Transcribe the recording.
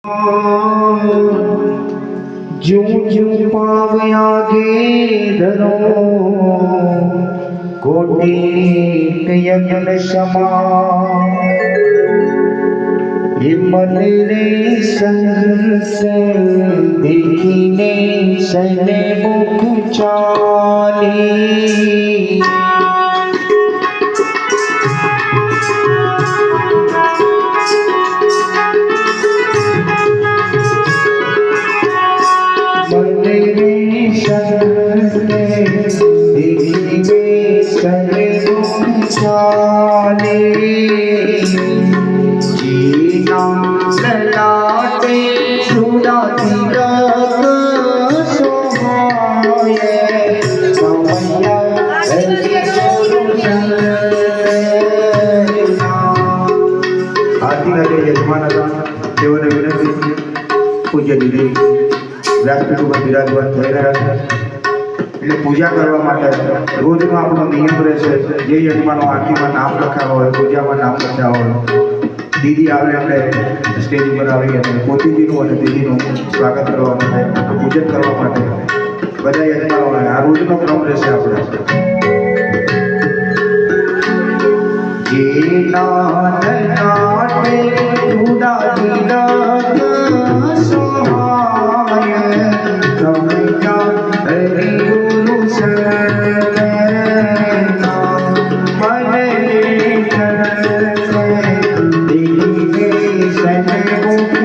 जूं जूं पाव आगे धरो कोटि यज्ञ क्षमा ये मन रे संत देखीने सने मुख चाली जीना ललाटे सुना तिलक सोहाए समया आरती करे यजमान देवने विनंती पूज्य दीदी व्यासपीठ पर विराजमान થઈ રહ્યા છે એટલે પૂજા કરવા માટે રોજનો આપણો નિયમ રહેશે જે યજમાનો આરતીમાં નામ લખાવા હોય પૂજામાં નામ લખ્યા હોય દીદી આવે એટલે સ્ટેજ ઉપર આવી અને પોતીજીનું અને દીદીનું સ્વાગત કરવા માટે પૂજન કરવા માટે બધા યજમાનો આ રોજનો ક્રમ રહેશે આપણે જે નાટે ઉડા દિલક સોહાય સમયા હરિ ગુરુ શરણા મને શરણે દીને સને મુખ